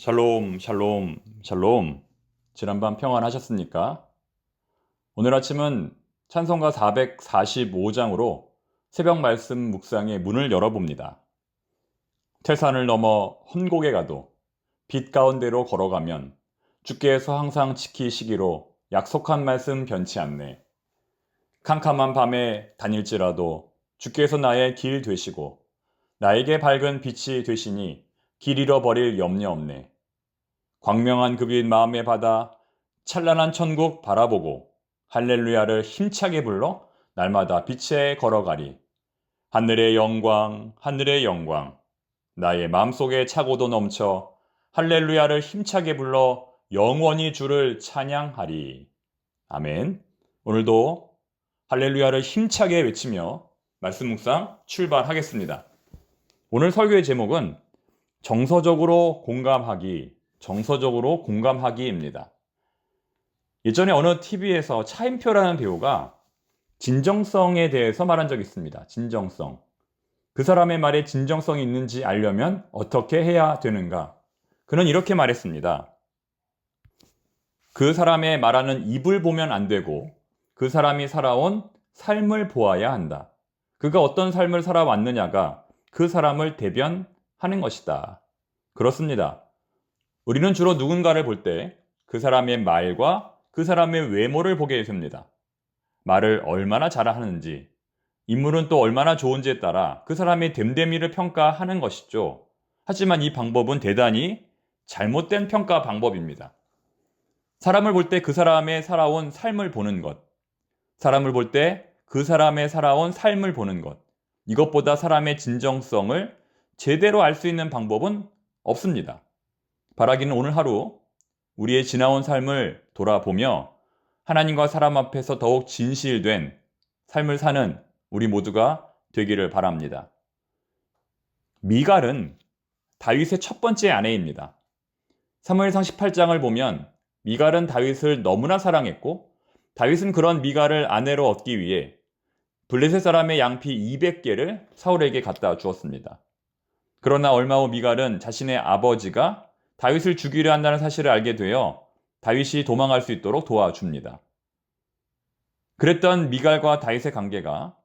샬롬, 샬롬, 샬롬. 지난밤 평안하셨습니까? 오늘 아침은 찬송가 445장으로 새벽 말씀 묵상의 문을 열어봅니다. 태산을 넘어 험곡에 가도 빛 가운데로 걸어가면 주께서 항상 지키시기로 약속한 말씀 변치 않네. 캄캄한 밤에 다닐지라도 주께서 나의 길 되시고 나에게 밝은 빛이 되시니 길 잃어버릴 염려 없네. 광명한 그 빛 마음에 받아 찬란한 천국 바라보고 할렐루야를 힘차게 불러 날마다 빛에 걸어가리. 하늘의 영광, 하늘의 영광. 나의 마음속에 차고도 넘쳐 할렐루야를 힘차게 불러 영원히 주를 찬양하리. 아멘. 오늘도 할렐루야를 힘차게 외치며 말씀 묵상 출발하겠습니다. 오늘 설교의 제목은 정서적으로 공감하기입니다. 예전에 어느 TV에서 차인표라는 배우가 진정성에 대해서 말한 적이 있습니다. 진정성. 그 사람의 말에 진정성이 있는지 알려면 어떻게 해야 되는가? 그는 이렇게 말했습니다. 그 사람의 말하는 입을 보면 안 되고 그 사람이 살아온 삶을 보아야 한다. 그가 어떤 삶을 살아왔느냐가 그 사람을 대변하는 것이다. 그렇습니다. 우리는 주로 누군가를 볼 때 그 사람의 말과 그 사람의 외모를 보게 됩니다. 말을 얼마나 잘하는지, 인물은 또 얼마나 좋은지에 따라 그 사람의 됨됨이를 평가하는 것이죠. 하지만 이 방법은 대단히 잘못된 평가 방법입니다. 사람을 볼 때 그 사람의 살아온 삶을 보는 것, 사람을 볼 때 그 사람의 살아온 삶을 보는 것, 이것보다 사람의 진정성을 제대로 알 수 있는 방법은 없습니다. 바라기는 오늘 하루 우리의 지나온 삶을 돌아보며 하나님과 사람 앞에서 더욱 진실된 삶을 사는 우리 모두가 되기를 바랍니다. 미갈은 다윗의 첫 번째 아내입니다. 사무엘상 18장을 보면 미갈은 다윗을 너무나 사랑했고 다윗은 그런 미갈을 아내로 얻기 위해 블레셋 사람의 양피 200개를 사울에게 갖다 주었습니다. 그러나 얼마 후 미갈은 자신의 아버지가 다윗을 죽이려 한다는 사실을 알게 되어 다윗이 도망할 수 있도록 도와줍니다. 그랬던 미갈과 다윗의 관계가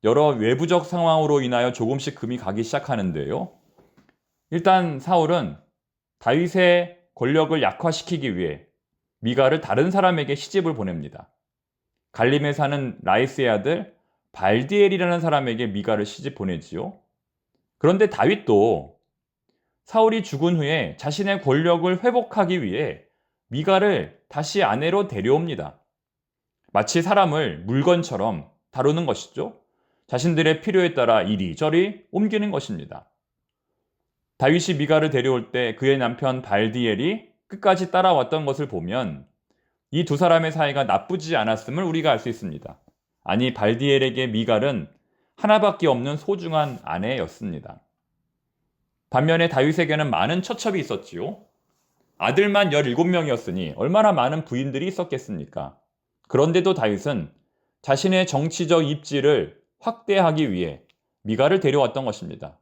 여러 외부적 상황으로 인하여 조금씩 금이 가기 시작하는데요. 일단 사울은 다윗의 권력을 약화시키기 위해 미갈을 다른 사람에게 시집을 보냅니다. 갈림에 사는 라이스의 아들 발디엘이라는 사람에게 미갈을 시집 보내지요. 그런데 다윗도 사울이 죽은 후에 자신의 권력을 회복하기 위해 미갈을 다시 아내로 데려옵니다. 마치 사람을 물건처럼 다루는 것이죠. 자신들의 필요에 따라 이리저리 옮기는 것입니다. 다윗이 미갈을 데려올 때 그의 남편 발디엘이 끝까지 따라왔던 것을 보면 이 두 사람의 사이가 나쁘지 않았음을 우리가 알 수 있습니다. 아니, 발디엘에게 미갈은 하나밖에 없는 소중한 아내였습니다. 반면에 다윗에게는 많은 처첩이 있었지요. 아들만 17명이었으니 얼마나 많은 부인들이 있었겠습니까? 그런데도 다윗은 자신의 정치적 입지를 확대하기 위해 미갈을 데려왔던 것입니다.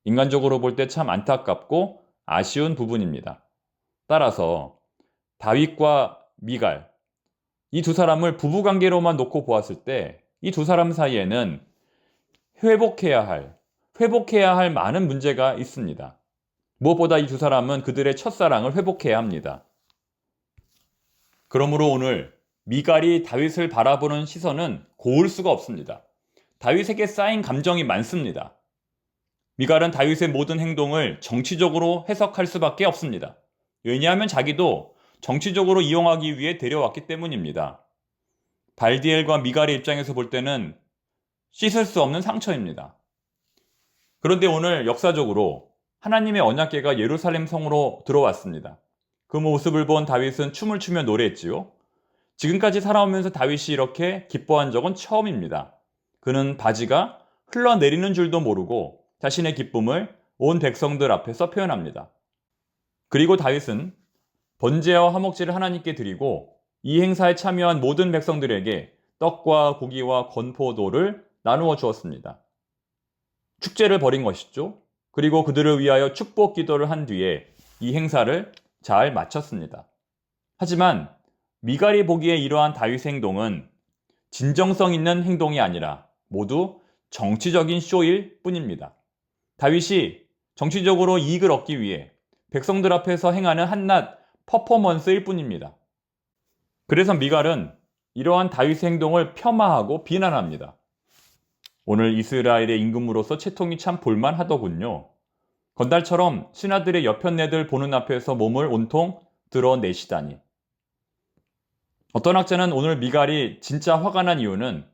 인간적으로 볼 때 참 안타깝고 아쉬운 부분입니다. 따라서 다윗과 미갈, 이 두 사람을 부부관계로만 놓고 보았을 때 이 두 사람 사이에는 회복해야 할 많은 문제가 있습니다. 무엇보다 이 두 사람은 그들의 첫사랑을 회복해야 합니다. 그러므로 오늘 미갈이 다윗을 바라보는 시선은 고울 수가 없습니다. 다윗에게 쌓인 감정이 많습니다. 미갈은 다윗의 모든 행동을 정치적으로 해석할 수밖에 없습니다. 왜냐하면 자기도 정치적으로 이용하기 위해 데려왔기 때문입니다. 발디엘과 미갈의 입장에서 볼 때는 씻을 수 없는 상처입니다. 그런데 오늘 역사적으로 하나님의 언약궤가 예루살렘 성으로 들어왔습니다. 그 모습을 본 다윗은 춤을 추며 노래했지요. 지금까지 살아오면서 다윗이 이렇게 기뻐한 적은 처음입니다. 그는 바지가 흘러내리는 줄도 모르고 자신의 기쁨을 온 백성들 앞에서 표현합니다. 그리고 다윗은 번제와 화목제를 하나님께 드리고 이 행사에 참여한 모든 백성들에게 떡과 고기와 건포도를 나누어 주었습니다. 축제를 벌인 것이죠. 그리고 그들을 위하여 축복 기도를 한 뒤에 이 행사를 잘 마쳤습니다. 하지만 미갈이 보기에 이러한 다윗의 행동은 진정성 있는 행동이 아니라 모두 정치적인 쇼일 뿐입니다. 다윗이 정치적으로 이익을 얻기 위해 백성들 앞에서 행하는 한낱 퍼포먼스일 뿐입니다. 그래서 미갈은 이러한 다윗의 행동을 폄하하고 비난합니다. 오늘 이스라엘의 임금으로서 채통이 참 볼만하더군요. 건달처럼 신하들의 여편네들 보는 앞에서 몸을 온통 드러내시다니. 어떤 학자는 오늘 미갈이 진짜 화가 난 이유는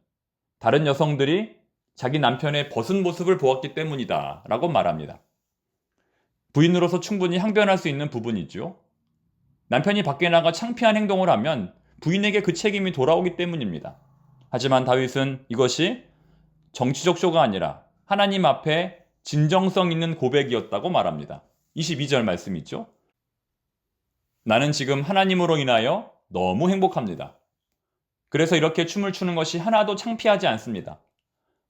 다른 여성들이 자기 남편의 벗은 모습을 보았기 때문이다 라고 말합니다. 부인으로서 충분히 항변할 수 있는 부분이죠. 남편이 밖에 나가 창피한 행동을 하면 부인에게 그 책임이 돌아오기 때문입니다. 하지만 다윗은 이것이 정치적 쇼가 아니라 하나님 앞에 진정성 있는 고백이었다고 말합니다. 22절 말씀이죠. 나는 지금 하나님으로 인하여 너무 행복합니다. 그래서 이렇게 춤을 추는 것이 하나도 창피하지 않습니다.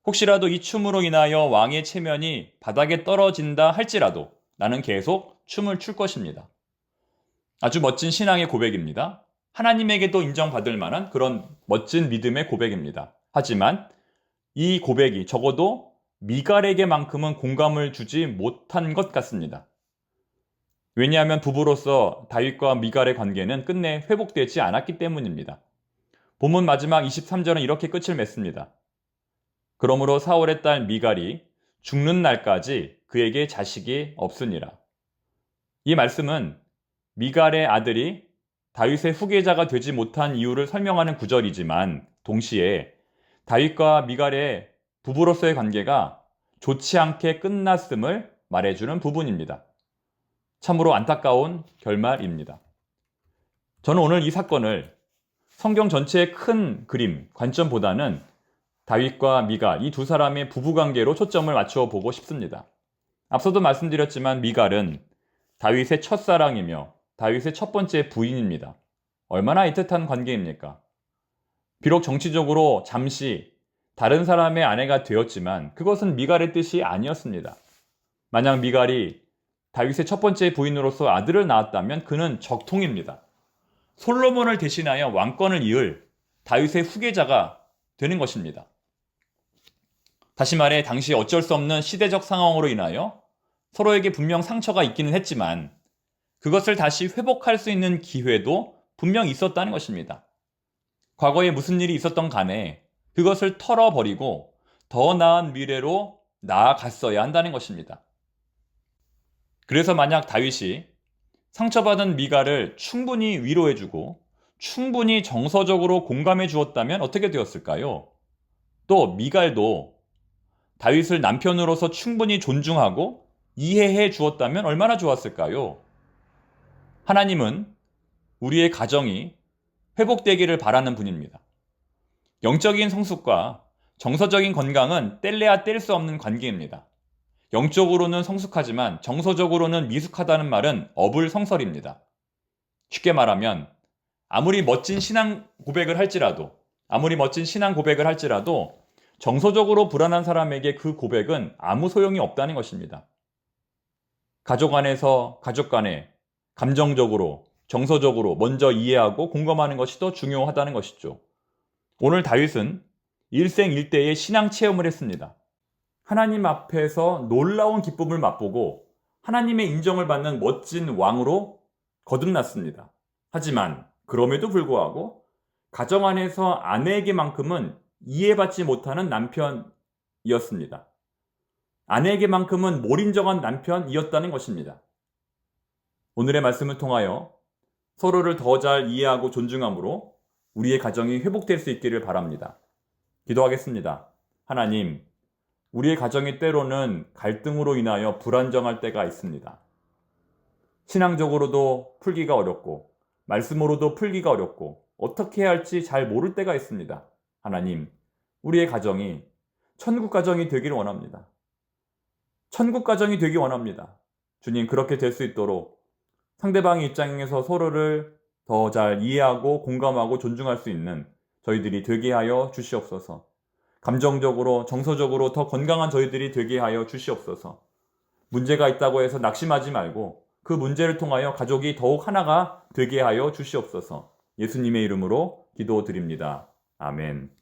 혹시라도 이 춤으로 인하여 왕의 체면이 바닥에 떨어진다 할지라도 나는 계속 춤을 출 것입니다. 아주 멋진 신앙의 고백입니다. 하나님에게도 인정받을 만한 그런 멋진 믿음의 고백입니다. 하지만 이 고백이 적어도 미갈에게만큼은 공감을 주지 못한 것 같습니다. 왜냐하면 부부로서 다윗과 미갈의 관계는 끝내 회복되지 않았기 때문입니다. 본문 마지막 23절은 이렇게 끝을 맺습니다. 그러므로 사울의 딸 미갈이 죽는 날까지 그에게 자식이 없으니라. 이 말씀은 미갈의 아들이 다윗의 후계자가 되지 못한 이유를 설명하는 구절이지만 동시에 다윗과 미갈의 부부로서의 관계가 좋지 않게 끝났음을 말해주는 부분입니다. 참으로 안타까운 결말입니다. 저는 오늘 이 사건을 성경 전체의 큰 그림, 관점보다는 다윗과 미갈, 이 두 사람의 부부관계로 초점을 맞추어 보고 싶습니다. 앞서도 말씀드렸지만 미갈은 다윗의 첫사랑이며 다윗의 첫 번째 부인입니다. 얼마나 애틋한 관계입니까? 비록 정치적으로 잠시 다른 사람의 아내가 되었지만 그것은 미갈의 뜻이 아니었습니다. 만약 미갈이 다윗의 첫 번째 부인으로서 아들을 낳았다면 그는 적통입니다. 솔로몬을 대신하여 왕권을 이을 다윗의 후계자가 되는 것입니다. 다시 말해 당시 어쩔 수 없는 시대적 상황으로 인하여 서로에게 분명 상처가 있기는 했지만 그것을 다시 회복할 수 있는 기회도 분명 있었다는 것입니다. 과거에 무슨 일이 있었던 간에 그것을 털어버리고 더 나은 미래로 나아갔어야 한다는 것입니다. 그래서 만약 다윗이 상처받은 미갈을 충분히 위로해주고 충분히 정서적으로 공감해 주었다면 어떻게 되었을까요? 또 미갈도 다윗을 남편으로서 충분히 존중하고 이해해 주었다면 얼마나 좋았을까요? 하나님은 우리의 가정이 회복되기를 바라는 분입니다. 영적인 성숙과 정서적인 건강은 뗄래야 뗄 수 없는 관계입니다. 영적으로는 성숙하지만 정서적으로는 미숙하다는 말은 어불성설입니다. 쉽게 말하면 아무리 멋진 신앙 고백을 할지라도 정서적으로 불안한 사람에게 그 고백은 아무 소용이 없다는 것입니다. 가족 안에서 가족 간에 감정적으로 정서적으로 먼저 이해하고 공감하는 것이 더 중요하다는 것이죠. 오늘 다윗은 일생일대의 신앙 체험을 했습니다. 하나님 앞에서 놀라운 기쁨을 맛보고 하나님의 인정을 받는 멋진 왕으로 거듭났습니다. 하지만 그럼에도 불구하고 가정 안에서 아내에게만큼은 이해받지 못하는 남편이었습니다. 아내에게만큼은 몰인정한 남편이었다는 것입니다. 오늘의 말씀을 통하여 서로를 더 잘 이해하고 존중함으로 우리의 가정이 회복될 수 있기를 바랍니다. 기도하겠습니다. 하나님, 우리의 가정이 때로는 갈등으로 인하여 불안정할 때가 있습니다. 신앙적으로도 풀기가 어렵고 말씀으로도 풀기가 어렵고 어떻게 해야 할지 잘 모를 때가 있습니다. 하나님, 우리의 가정이 천국 가정이 되기를 원합니다. 천국 가정이 되기 원합니다. 주님, 그렇게 될 수 있도록 상대방의 입장에서 서로를 더 잘 이해하고 공감하고 존중할 수 있는 저희들이 되게 하여 주시옵소서. 감정적으로, 정서적으로 더 건강한 저희들이 되게 하여 주시옵소서. 문제가 있다고 해서 낙심하지 말고 그 문제를 통하여 가족이 더욱 하나가 되게 하여 주시옵소서. 예수님의 이름으로 기도드립니다. 아멘.